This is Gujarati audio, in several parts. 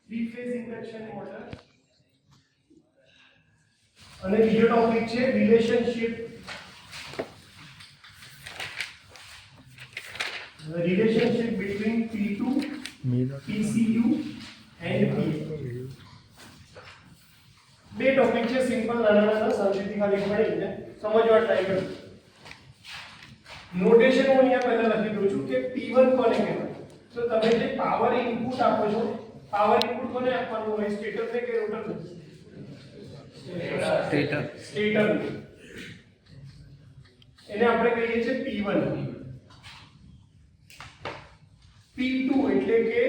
થ્રી ફેઝ ઇન્ડક્શન મોટર અને બીજો ટોપિક છે relationship between P2 PCU and P. બે ટોપિક છે સિમ્પલ નાના શાંતિથી ખાલી ભણીને સમજવા ટ્રાય કરો. નોટેશન હું અહીંયા પહેલા લખી દઉં છું કે P1 કોને કહેવાય. તો તમે જે પાવર ઇનપુટ આપો છો, પાવર ઇનપુટ કોને આપવાનું હોય? સ્ટેટર ને કે રોટર ને? સ્ટેટર. એને આપણે કહીએ છીએ P1. P2 એટલે કે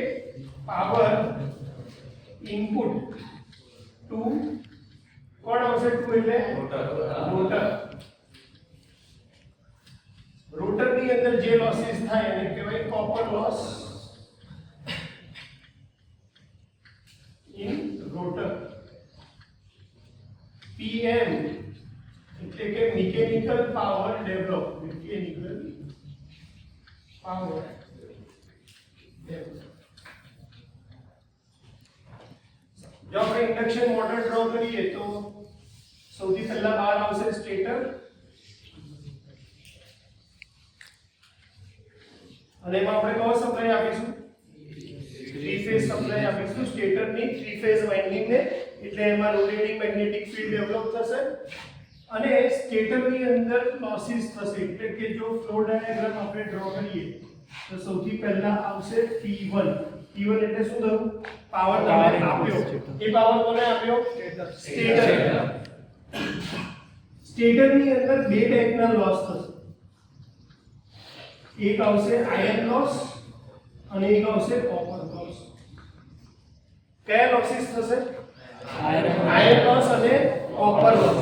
પાવર ઇનપુટ ટુ કોણ આવશે? ટુ એટલે રોટર. રોટર ની અંદર જે લોસીસ થાય એને કહેવાય copper loss in rotor. PM એટલે કે mechanical power develop. Mechanical power. જો આપણે ઇન્ડક્શન મોટર ડ્રો કરીએ તો સૌથી પહેલા બહાર આવશે સ્ટેટર અને એમાં આપણે કયો સપ્લાય આપીશું? થ્રી ફેઝ સપ્લાય આપીશું સ્ટેટરની થ્રી ફેઝ વાઇન્ડિંગ ને. એટલે એમાં રોટેટિંગ મેગ્નેટિક ફીલ્ડ ડેવલપ થશે અને સ્ટેટરની અંદર લોસીસ થશે. એટલે કે જો ફ્લો ડાયાગ્રામ આપણે ડ્રો કરીએ તો સૌથી પહેલા આવશે P1. P1 એટલે શું થયું? પાવર તમે આપ્યો. એ પાવર કોને આપ્યો? સ્ટેટર. સ્ટેટરની અંદર બે ટાઈપના લોસ થશે. એક આવશે આયર્ન લોસ અને એક આવશે કોપર લોસ. કયા લોસીસ થશે? આયર્ન લોસ અને કોપર લોસ.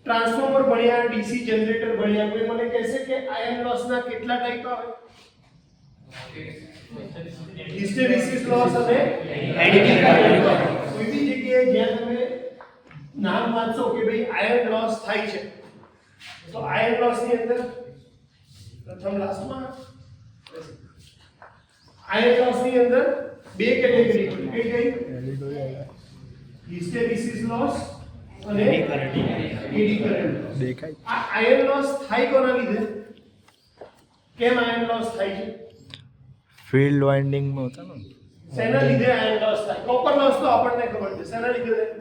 ટ્રાન્સફોર્મર ભણ્યા, ડીસી જનરેટર ભણ્યા, કોઈ મને કહેશે કે આયર્ન લોસ ના કેટલા ટાઈપ આવે? હિસ્ટેરેસિસ લોસ અને એડી કરંટ લોસ. કોઈ બી જગ્યાએ જ્યાં તમે નામ વાંચો કે ભાઈ આયર્ન લોસ થાય છે તો આયર્ન લોસ ની અંદર પ્રથમ લાસ્ટમાં આયર્ન લોસ ની અંદર બે કેટેગરી કઈ કઈ? હિસ્ટેરેસિસ લોસ અને એડી કરંટ દેખાય. આ આયર્ન લોસ થાય કોના લીધે? કેમ આયર્ન લોસ થાય છે? ફિલ્ડ વાઇન્ડિંગ માં હોતા ને. શેના લીધે આયર્ન લોસ થાય? કોપર લોસ તો આપણને ખબર છે. શેના લીધે થાય?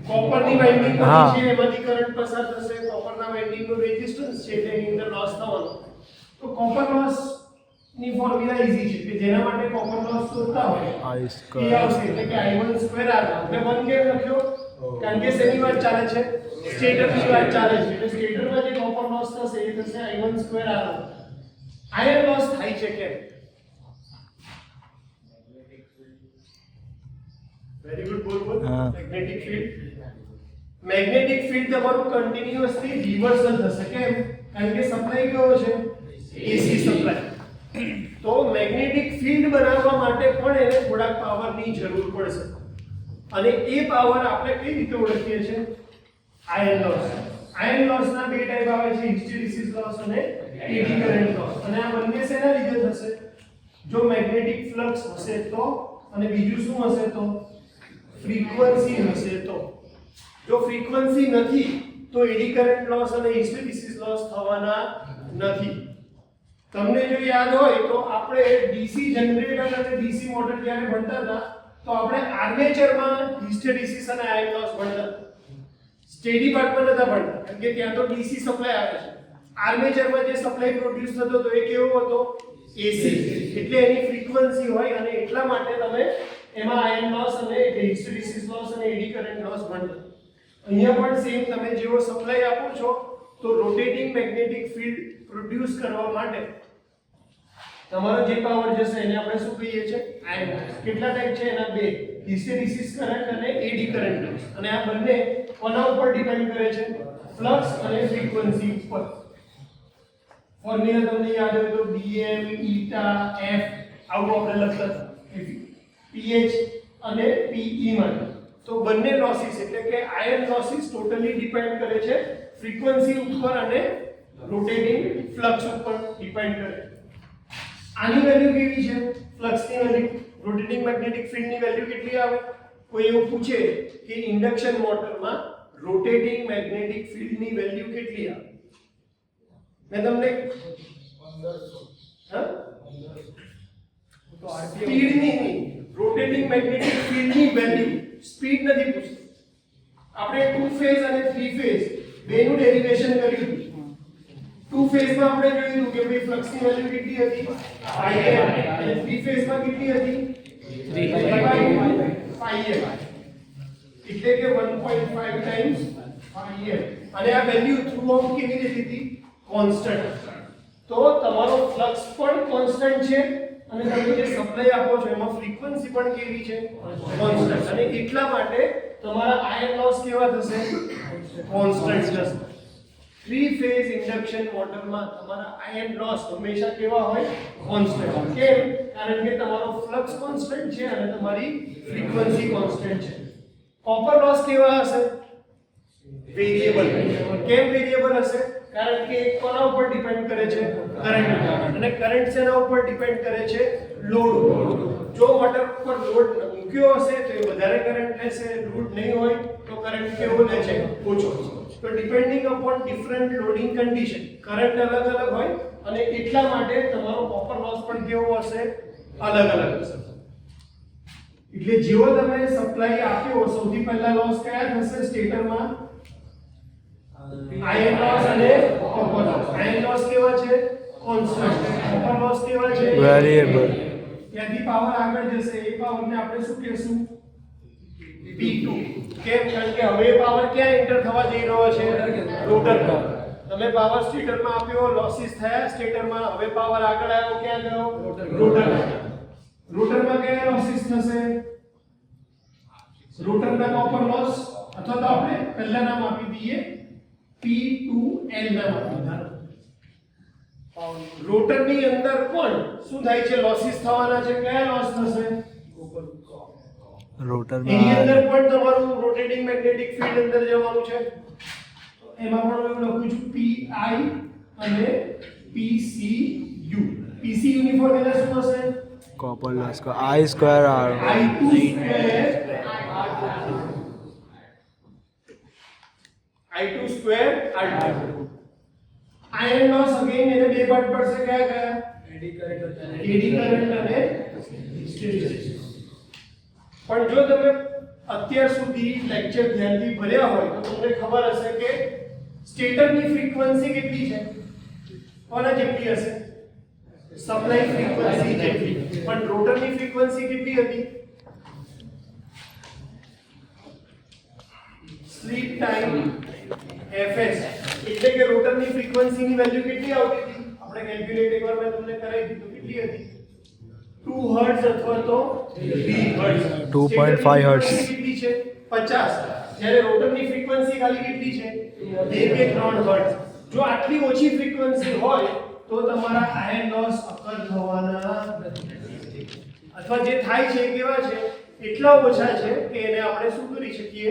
કોપરની વાઇન્ડિંગ છે એમાંથી કરંટ પસાર થશે. કોપરના વાઇન્ડિંગ નો રેઝિસ્ટન્સ છે એટલે એની અંદર લોસ થવાનો. તો કોપર લોસ ની ફોર્મ્યુલા ઈઝી છે કે જેના માટે કોપર લોસ શોધતા હોય એ આવશે એટલે કે I1 સ્ક્વેર R. આપણે 1 કેમ લખ્યો? કારણ કે શેની વાત ચાલે છે? સ્ટેટરની વાત ચાલે છે. એટલે સ્ટેટરમાં જે કોપર લોસ થશે એ થશે I1 square R. Iron loss થાય છે કેમ? Very good. બોલ. Magnetic field. મેગ્નેટિક ફીલ્ડ તમારું કન્ટિન્યુઅસલી રિવર્સલ થશે. કેમ? કારણ કે સપ્લાય કયો છે? AC supply. તો મેગ્નેટિક ફીલ્ડ બનાવવા માટે પણ એને થોડાક પાવરની જરૂર પડશે અને એ પાવર આપણે કઈ રીતે ઓળખીએ છીએ? Iron loss. આયર્ન લોસના બે ટાઈપ આવે છે, હિસ્ટેરેસિસ લોસ અને એડી કરંટ લોસ. અને આ બંને શેના લીધે થશે? જો મેગ્નેટિક ફ્લક્સ હશે તો, અને બીજું શું હશે તો? ફ્રીક્વન્સી હશે તો. જો ફ્રીક્વન્સી નથી તો એડી કરંટ લોસ અને હિસ્ટેરેસિસ લોસ થવાના નથી. તમને જો યાદ હોય તો આપણે ડીસી જનરેટર અને ડીસી મોટર જ્યારે ભણતા હતા તો આપણે આર્મેચરમાં હિસ્ટેરેસિસ અને આયર્ન લોસ ભણતા. સ્ટેડી પાર્ટમાં નતા ભણતા કારણ કે ત્યાં તો ડીસી સપ્લાય આવે છે. આર્મેચરમાં જે સપ્લાય પ્રોડ્યુસ થતો હતો એ કેવો હતો? એસી. એટલે એની ફ્રીક્વન્સી હોય અને એટલા માટે તમે એમાં આયર્ન લોસ અને હિસ્ટેરેસિસ લોસ અને એડી કરંટ લોસ ભણતા. અહીંયા પણ સેમ તમે જેવો સપ્લાય આપો છો તો રોટેટિંગ મેગ્નેટિક ફીલ્ડ પ્રોડ્યુસ કરવા માટે તમારો જે પાવર જશે એને આપણે શું કહીએ છીએ? Iron loss. કેટલા ટાઈપ છે એના? બે. હિસ્ટેરેસિસ કરંટ અને એડી કરંટ. અને આ બંને કોના ઉપર ડિપેન્ડ કરે છે? ફ્લક્સ અને ફ્રીક્વન્સી ઉપર. ફોર્મ્યુલા તમને યાદ હોય તો Bm eta F આવું આપણે લખતા હતા pH અને Pe માટે. તો બંને લોસીસ એટલે કે આયર્ન લોસીસ ટોટલી ડિપેન્ડ કરે છે ફ્રીક્વન્સી ઉપર અને રોટેટિંગ ફ્લક્સ ઉપર ડિપેન્ડ કરે. આની વેલ્યુ કેવી છે? ફ્લક્સની વેલ્યુ રોટેટિંગ મેગ્નેટિક ફિલ્ડની વેલ્યુ કેટલી આવે? કોઈ એવું પૂછે કે ઇન્ડક્શન મોટરમાં રોટેટિંગ મેગ્નેટિક ફિલ્ડની વેલ્યુ કેટલી આવે? મેં તમને 1500 સ્પીડની નહીં, રોટેટિંગ મેગ્નેટિક ફિલ્ડની વેલ્યુ, સ્પીડ નથી પૂછતી. આપણે 2 ફેઝ અને 3 ફેઝ બેનું ડેરિવેશન કર્યું. 2 ફેઝમાં આપણે જોયું કે ભાઈ ફ્લક્સની વેલ્યુ કેટલી હતી? Im. અને 3 ફેઝમાં કેટલી હતી? 3/5m. એટલે કે 1.5 ટાઈમ્સ Im. અને આ વેલ્યુ થ્રુ આઉટ કેવી રહેતી હતી? કોન્સ્ટન્ટ. તો તમારો ફ્લક્સ પણ કોન્સ્ટન્ટ છે અને તમે જે સપ્લાય આપો છો એમાં ફ્રીક્વન્સી પણ કેવી છે? કોન્સ્ટન્ટ. અને એટલા માટે તમારા આયર્ન લોસ કેવા થશે? કોન્સ્ટન્ટ થશે. 3 ફેઝ ઇન્ડક્શન મોટરમાં તમારા આયર્ન લોસ હંમેશા કેવા હોય? કોન્સ્ટન્ટ. કેમ? કારણ કે તમારો ફ્લક્સ કોન્સ્ટન્ટ છે અને તમારી ફ્રીક્વન્સી કોન્સ્ટન્ટ છે. કોપર લોસ કેવા હશે? વેરિએબલ. કેમ વેરિએબલ હશે? કારણ કે એક કોના ઉપર ડિપેન્ડ કરે છે? કરંટ. અને કરંટ શેના ઉપર ડિપેન્ડ કરે છે? લોડ ઉપર. જો મોટર પર લોડ મૂક્યો હશે તો એ વધારે કરંટ લેશે, લોડ નહીં હોય તો કરંટ કેવો લે છે? ઓછો. તો depending upon different loading condition current અલગ અલગ હોય અને એટલા માટે તમારો કોપર લોસ પણ કેવો હશે? અલગ અલગ હશે. એટલે જેવો તમે સપ્લાય આપ્યો, સૌથી પહેલા લોસ કયા થશે સ્ટેટરમાં? આયર્ન લોસ અને કોપર લોસ. આયર્ન લોસ કેવા છે? કોન્સ્ટન્ટ. કોપર લોસ કેવા છે? વેરિએબલ. ત્યાંથી પાવર આગળ જશે, એ પાવરને આપણે શું કહેશું? P2. કેમ? કારણ કે હવે પાવર ક્યાં એન્ટર થવા જઈ રહ્યો છે? રોટરમાં. તમે પાવર સ્ટેટરમાં આપ્યો, લોસીસ થયા સ્ટેટરમાં, હવે પાવર આગળ આવ્યો, ક્યાં ગયો? રોટરમાં. રોટરમાં કયા લોસીસ થશે? રોટરના કોપર લોસ, અથવા તો આપણે પહેલા નામ આપી દઈએ P2L નામ આપી દઈએ. રોટરની અંદર પણ શું થાય છે? લોસીસ થવાના છે. કયા લોસ થશે? રોટરમાં એની અંદર પણ તમારું રોટેટિંગ મેગ્નેટિક ફિલ્ડ અંદર જવાનું છે. એમાં પણ હું લખું છું PI અને PCU. PCU ની ફોર્મ્યુલા શું હશે? કોપર લોસ કો I square R. I2 square R2. Iron loss again એને બે પાર્ટ પડશે. કયા કયા? એડી કરંટ અને હિસ્ટેરેસિસ. પણ જો તમે અત્યાર સુધી લેક્ચર ધ્યાનથી ભર્યા હોય તો તમને ખબર હશે કે સ્ટેટરની ફ્રીક્વન્સી કેટલી છે? કોના જેટલી હશે? સપ્લાય ફ્રીક્વન્સી જેટલી. પણ રોટરની ફ્રીક્વન્સી કેટલી હતી? Sleep time fs. એટલે કે રોટરની ફ્રીક્વન્સીની વેલ્યુ કેટલી આવતી હતી? આપણે કેલ્ક્યુલેટ એકવાર મેં તમને કરાવી દીધું. કેટલી હતી? 2 હર્ટ્ઝ અથવા તો 3 હર્ટ્ઝ. 2.5 હર્ટ્ઝ. કેટલી છે? 50. જ્યારે રોટરની ફ્રીક્વન્સી ખાલી કેટલી છે? 2 કે 3 હર્ટ્ઝ. જો આટલી ઓછી ફ્રીક્વન્સી હોય તો તમારા આયર્ન લોસ અકર થવાના નથી. અથવા જે થાય છે કેવા છે? એટલા ઓછા છે કે એને આપણે શું કરી શકીએ?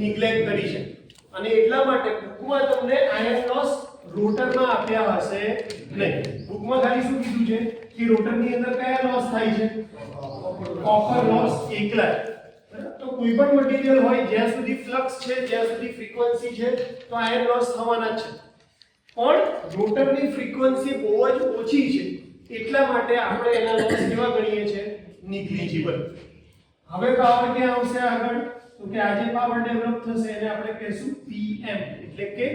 નિગ્લેક્ટ કરી શકીએ. અને એટલા માટે બુકમાં તમને આયર્ન લોસ રોટરમાં આપ્યા હશે નહીં. બુકમાં ખાલી શું કીધું છે કે રોટરની અંદર કયા લોસ થાય છે? કોપર લોસ એકલા. તો કોઈ પણ મટીરીયલ હોય જ્યાં સુધી ફ્લક્સ છે, જ્યાં સુધી ફ્રીક્વન્સી છે તો આયર્ન લોસ થવાના જ છે. પણ રોટરની ફ્રીક્વન્સી બહુ જ ઓછી છે એટલા માટે આપણે એના લોસ કેવા ગણીએ છીએ? નિગ્લિજિબલ. હવે પાવર ક્યાં આવશે આગળ? તો કે આ જે પાવર ડેવલપ થશે એને આપણે કહીશું PM, એટલે કે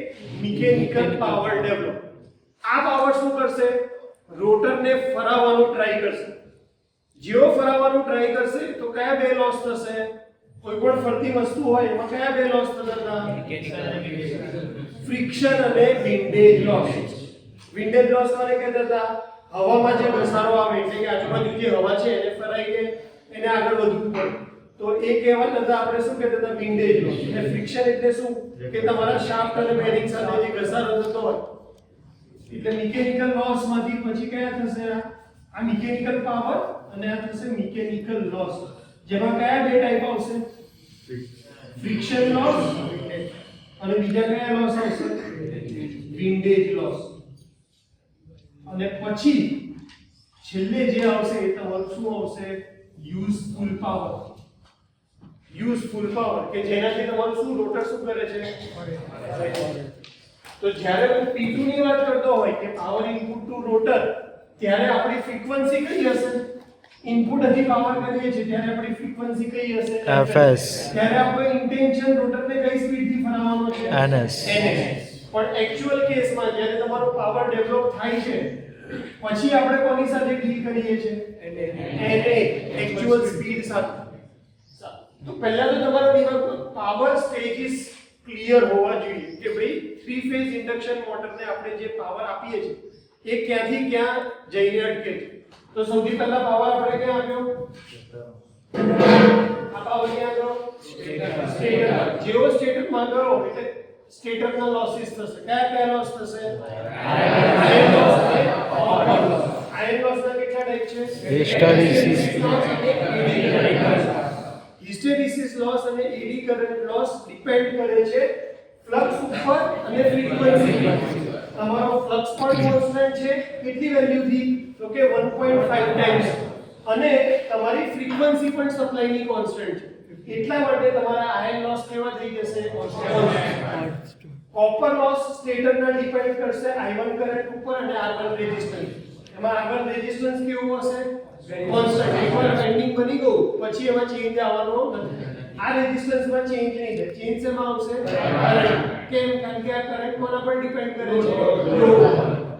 મિકેનિકલ પાવર ડેવલપ. આ પાવર શું કરશે? રોટરને ફરાવવાનું ટ્રાય કરશે. જેવો ફરાવવાનું ટ્રાય કરશે તો કયા બે લોસ થશે? કોઈ પણ ફરતી વસ્તુ હોય એમાં કયા બે લોસ થતા? ફ્રિક્શન અને વિન્ડેજ લોસ. વિન્ડેજ લોસ કોને કહેતા હતા? હવામાં જે ઘસારો આવે એટલે કે આજુબાજુ જે હવા છે એને ફરાઈ કે એને આગળ વધવું પડે તો એ કહેવાતા હતા આપણે શું કહેતા હતા? Windage loss. એટલે ફ્રિક્શન એટલે શું? કે તમારા શાફ્ટ અને બેરિંગ સાથે જે ઘસારો થતો હોય. એટલે મિકેનિકલ લોસ માંથી પછી કયા થશે? આ મિકેનિકલ પાવર અને આ થશે મિકેનિકલ લોસ. જેમાં કયા બે ટાઈપ આવશે? ફ્રિક્શન લોસ અને બીજા કયા લોસ આવશે? Windage loss. અને પછી છેલ્લે જે આવશે એ તમારું શું આવશે? યુઝફુલ પાવર કે જેનાથી તમારું શું રોટર શું કરે છે. તો જ્યારે હું P2 ની વાત કરતો હોય કે પાવર ઇનપુટ ટુ રોટર, ત્યારે આપણી ફ્રીક્વન્સી કઈ હશે? ઇનપુટ હજી પાવર કરીએ છીએ ત્યારે આપણી ફ્રીક્વન્સી કઈ હશે? Fs. ત્યારે આપણે ઇન્ટેન્શન રોટરને કઈ સ્પીડથી ફરાવવાનો છે? NS. પણ એક્ચ્યુઅલ કેસમાં જ્યારે તમારો પાવર ડેવલપ થાય છે પછી આપણે કોની સાથે ડીલ કરીએ છીએ? NA, એક્ચ્યુઅલ સ્પીડ સાથે. તો પહેલા તો તમારા દિમાગમાં પાવર સ્ટેજીસ ક્લિયર હોવા જોઈએ કે ભાઈ 3 ફેઝ ઇન્ડક્શન મોટરને આપણે જે પાવર આપીએ છીએ એ ક્યાંથી ક્યાં જઈને અટકે છે. તો સૌથી પહેલા પાવર આપણે ક્યાં આપ્યો? આ પાવર ક્યાં ગયો? સ્ટેટર. જેવો સ્ટેટરમાં ગયો એટલે સ્ટેટરના લોસીસ થશે. કયા લોસ થશે? આયર્ન લોસ અને કોપર લોસ. આયર્ન લોસના કેટલા ટાઈપ છે? Hysteresis. હિસ્ટેરિસિસ લોસ અને એડી કરંટ લોસ ડિપેન્ડ કરે છે ફ્લક્સ ઉપર અને ફ્રીક્વન્સી પર. તમારો ફ્લક્સ પણ કોન્સ્ટન્ટ છે કેટલી વેલ્યુથી? તો કે 1.5 ટાઈમ્સ, અને તમારી ફ્રીક્વન્સી પણ સપ્લાયની કોન્સ્ટન્ટ છે. એટલા માટે તમારા આયર્ન લોસ કેવા થઈ જશે? કોન્સ્ટન્ટ. કોપર લોસ સ્ટેટરના ડિપેન્ડ કરશે I1 કરંટ ઉપર અને R1 રેઝિસ્ટન્સ. એમાં R1 રેઝિસ્ટન્સ કેવું હશે? કોન્સ્ટન્ટ. એકવાર વેન્ડિંગ બની ગયું પછી એમાં ચેન્જ આવવાનો નથી. આ રેઝિસ્ટન્સમાં ચેન્જ નહીં થાય. ચેન્જ શેમાં આવશે? કરંટ. કેમ? કારણ કે આ કરંટ કોના પર ડિપેન્ડ કરે છે?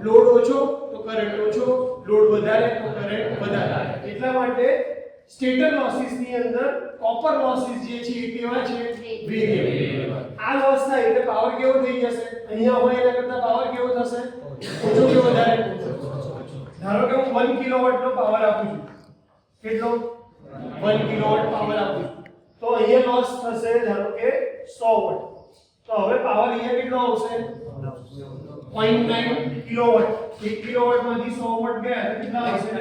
લોડ ઓછો તો કરંટ ઓછો, લોડ વધારે તો કરંટ વધારે. એટલા માટે સ્ટેટર લોસીસ ની અંદર કોપર લોસીસ જે છે એ કેવા છે? વેરિએબલ. આ લોસ થાય એટલે પાવર કેવો થઈ જશે? અહીંયા હોય એના કરતા પાવર કેવો થશે? ઓછો કે વધારે? ધારો કે હું 1 કિલોવોટ નો પાવર આપું છું. કેટલો? 1 કિલોવોટ પાવર આપું છું. તો અહીંયા લોસ થશે ધારો કે 100 વોટ. તો હવે પાવર અહીંયા કેટલો આવશે? 0.9 કિલોવોટ. 1 કિલોવોટ માંથી 100 વોટ ગયા તો કેટલા આવશે?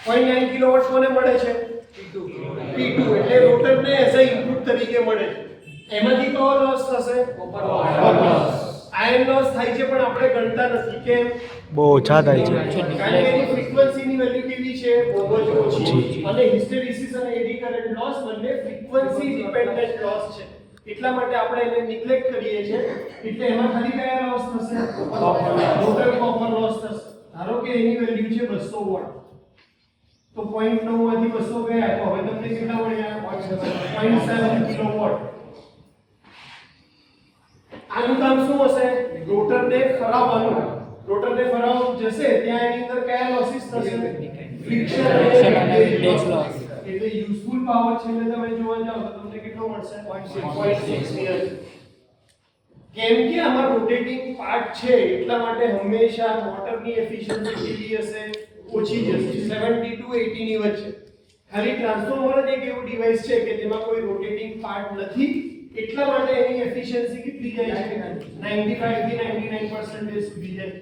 0.9 કિલોવોટ કોને મળે છે? P2. એટલે રોટરને એઝ અ ઇનપુટ તરીકે મળે છે. એમાંથી કયો લોસ થશે? Copper loss. આયર્ન લોસ થાય છે પણ આપણે ગણતા નથી. કેમ? બહુ ઓછા થાય છે. કારણ કે એની ફ્રીક્વન્સીની વેલ્યુ કેવી છે? બહુ જ ઓછી. અને હિસ્ટેરિસિસ અને એડી કરંટ લોસ બંને ફ્રીક્વન્સી ડિપેન્ડન્ટ લોસ છે. એટલા માટે આપણે એને નિગ્લેક્ટ કરીએ છીએ. એટલે એમાં ખાલી કયા લોસ થશે? ટોટલ કોપર લોસ થશે. ધારો કે એની વેલ્યુ છે 200 વોટ. તો 0.9 માંથી 200 ગયા તો હવે તમને કેટલા મળ્યા? 0.7 કિલોવોટ. આનું કામ શું હશે? રોટરને ફરાવવાનું. રોટરને ફરાવવું જશે ત્યાં એની અંદર કયા લોસીસ થશે? ફ્રિક્શન અને લિકેજ લોસ. એટલે યુઝફુલ પાવર છે એટલે તમે જોવા જાવ તો તમને કેટલો મળશે? 0.6 નિયર. કેમ કે આમાં રોટેટિંગ પાર્ટ છે એટલા માટે હંમેશા મોટરની એફિશિયન્સી કેવી હશે? ઓછી જશે. 70 to 80 ની વચ્ચે. ખાલી ટ્રાન્સફોર્મર જ એક એવું ડિવાઇસ છે કે જેમાં કોઈ રોટેટિંગ પાર્ટ નથી એટલા માટે એની એફિશિયન્સી કેટલી જાય છે? 95 થી 99% સુધી જાય છે.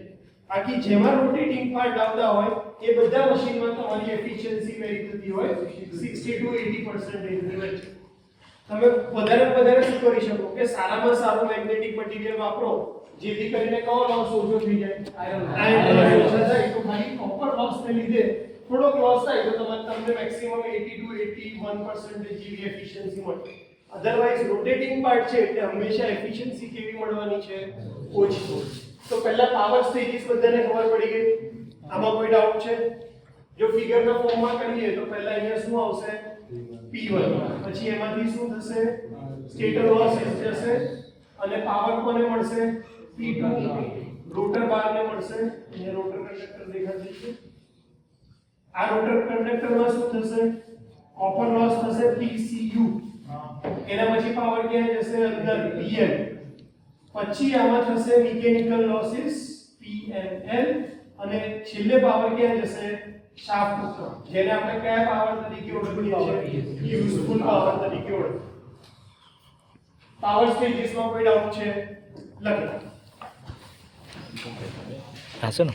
બાકી જેમાં રોટેટિંગ પાર્ટ આવતા હોય એ બધા મશીનમાં તમારી એફિશિયન્સી વેરી થતી હોય 60 to 80% ની વચ્ચે. તમે વધારે શું કરી શકો કે સારામાં સારું મેગ્નેટિક મટીરીયલ વાપરો જેથી કરીને કયો લોસ ઓછો થઈ જાય? આયર્ન લોસ ઓછો થાય. તો ખાલી કોપર લોસને લીધે થોડોક લોસ થાય તો તમને મેક્સિમમ 80 to 81% જેવી એફિશિયન્સી મળે. અધરવાઇઝ રોટેટિંગ પાર્ટ છે એટલે હંમેશા એફિશિયન્સી કેવી મળવાની છે? ઓછી. તો પહેલા પાવર સ્ટેજીસ બધાને ખબર પડી ગઈ. આમાં કોઈ ડાઉટ છે? જો ફિગરના ફોર્મમાં કરીએ તો પહેલા અહીંયા શું આવશે? P1. પછી એમાંથી શું થશે? સ્ટેટર લોસીસ જશે અને પાવર કોને મળશે? P2. રોટર બારને મળશે. અહીંયા રોટર કંડક્ટર દેખાશે છે. આ રોટર કંડક્ટરમાં શું થશે? કોપર લોસ થશે PCU. એના પછી પાવર ક્યાં જશે? અંદર PL. પછી આમાં થશે મિકેનિકલ લોસીસ PNL અને છેલ્લે પાવર ક્યાં જશે? શાફ્ટ ઉપર. જેને આપણે કયા પાવર તરીકે ઓળખીએ છીએ? યુઝફુલ પાવર તરીકે ઓળખીએ. પાવર સ્ટેજીસમાં કોઈ ડાઉટ છે? લખો. હશે ને?